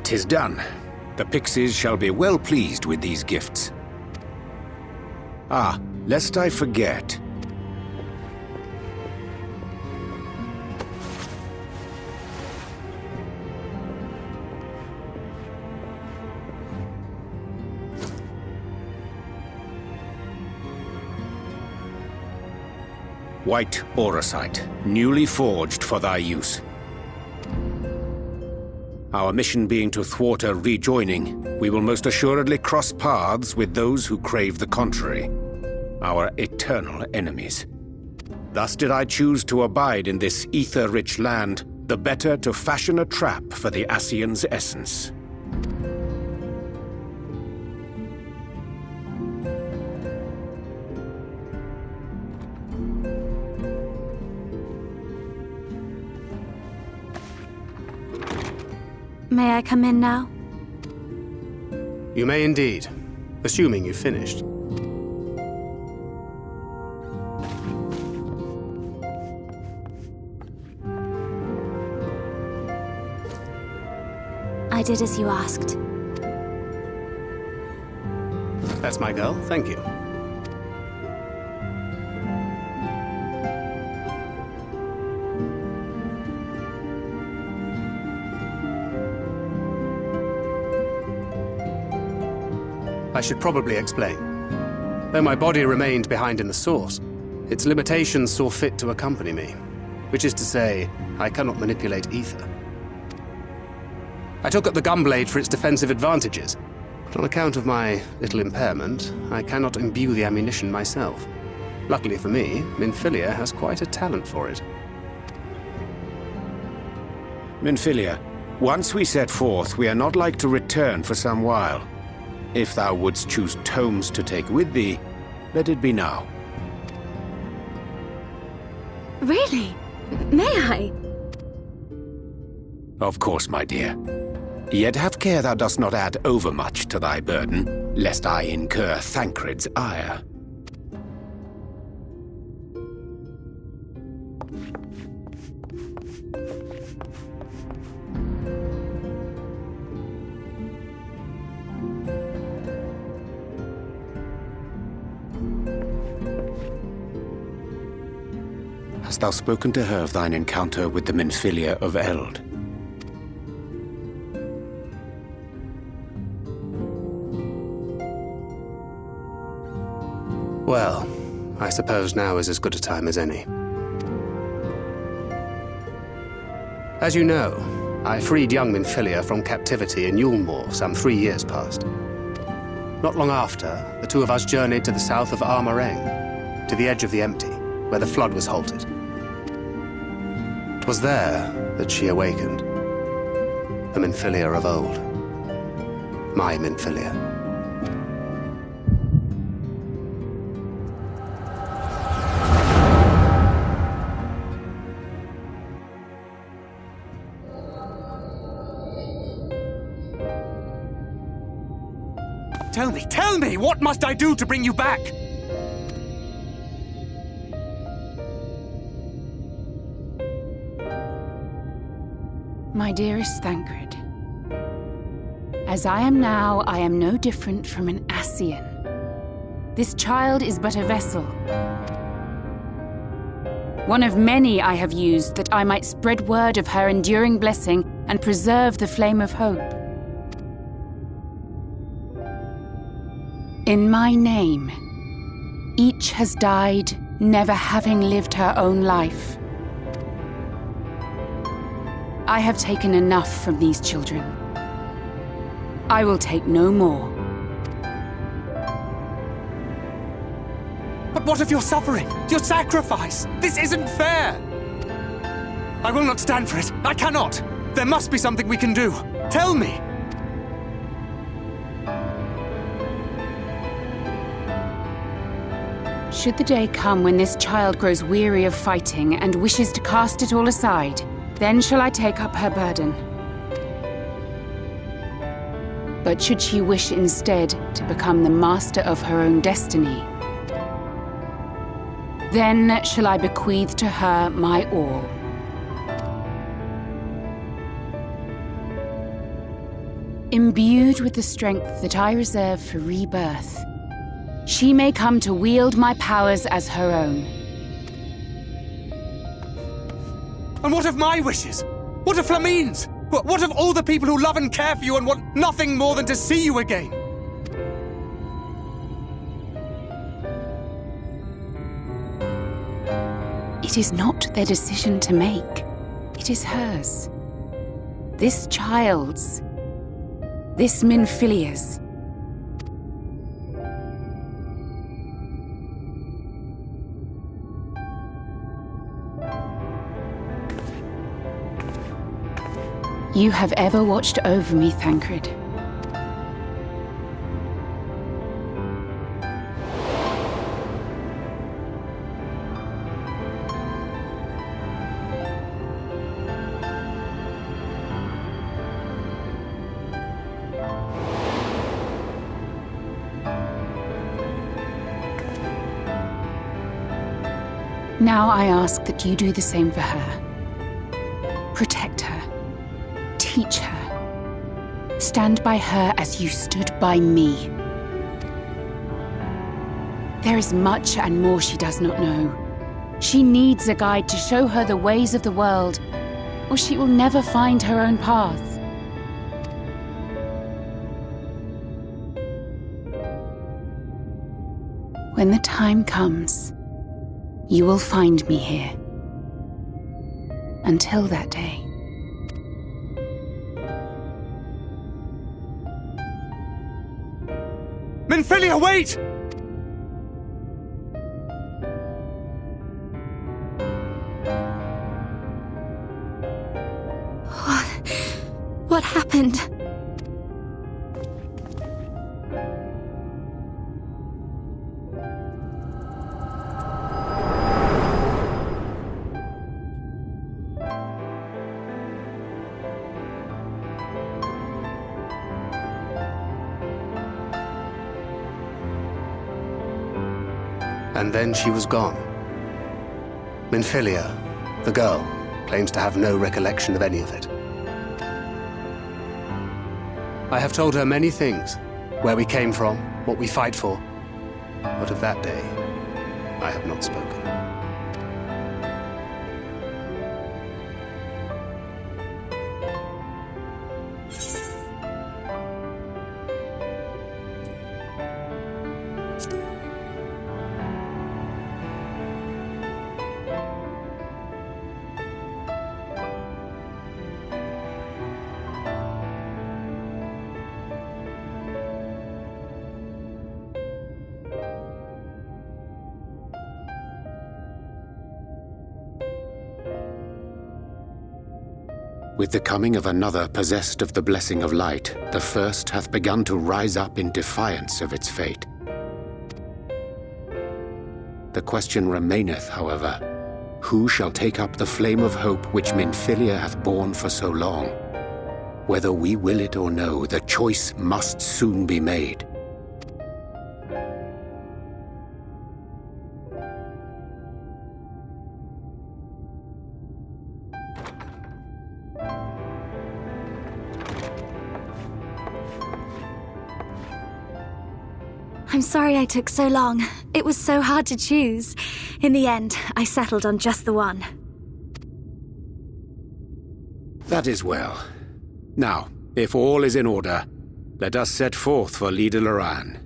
'Tis done. The pixies shall be well pleased with these gifts. Ah, lest I forget. White orosite, newly forged for thy use. Our mission being to thwart a rejoining, we will most assuredly cross paths with those who crave the contrary, our eternal enemies. Thus did I choose to abide in this ether-rich land, the better to fashion a trap for the Ascian's essence. May I come in now? You may indeed, assuming you've finished. I did as you asked. That's my girl, thank you. I should probably explain. Though my body remained behind in the source, its limitations saw fit to accompany me, which is to say, I cannot manipulate ether. I took up the gunblade for its defensive advantages, but on account of my little impairment, I cannot imbue the ammunition myself. Luckily for me, Minfilia has quite a talent for it. Minfilia, once we set forth, we are not like to return for some while. If thou wouldst choose tomes to take with thee, let it be now. Really? May I? Of course, my dear. Yet have care thou dost not add overmuch to thy burden, lest I incur Thancred's ire. Hast thou spoken to her of thine encounter with the Minfilia of Eld? Well, I suppose now is as good a time as any. As you know, I freed young Minfilia from captivity in Yulmore some 3 years past. Not long after, the two of us journeyed to the south of Armareng, to the edge of the Empty, where the flood was halted. 'Twas there that she awakened. The Minfilia of old. My Minfilia. Tell me, what must I do to bring you back? My dearest Thancred, as I am now, I am no different from an Ascian. This child is but a vessel. One of many I have used that I might spread word of her enduring blessing and preserve the flame of hope. In my name, each has died, never having lived her own life. I have taken enough from these children. I will take no more. But what of your suffering? Your sacrifice? This isn't fair! I will not stand for it. I cannot! There must be something we can do. Tell me! Should the day come when this child grows weary of fighting and wishes to cast it all aside, then shall I take up her burden. But should she wish instead to become the master of her own destiny, then shall I bequeath to her my all. Imbued with the strength that I reserve for rebirth, she may come to wield my powers as her own. And what of my wishes? What of Flamine's? What of all the people who love and care for you and want nothing more than to see you again? It is not their decision to make. It is hers. This child's. This minfilia's. You have ever watched over me, Thancred. Now I ask that you do the same for her. Protect her. Teach her. Stand by her as you stood by me. There is much and more she does not know. She needs a guide to show her the ways of the world, or she will never find her own path. When the time comes, you will find me here. Until that day. Minfilia, wait! What happened? And then she was gone. Minfilia, the girl, claims to have no recollection of any of it. I have told her many things. Where we came from, what we fight for. But of that day, I have not spoken. With the coming of another possessed of the blessing of light, the first hath begun to rise up in defiance of its fate. The question remaineth, however, who shall take up the flame of hope which Minfilia hath borne for so long? Whether we will it or no, the choice must soon be made. I'm sorry I took so long. It was so hard to choose. In the end, I settled on just the one. That is well. Now, if all is in order, let us set forth for Lida Loran.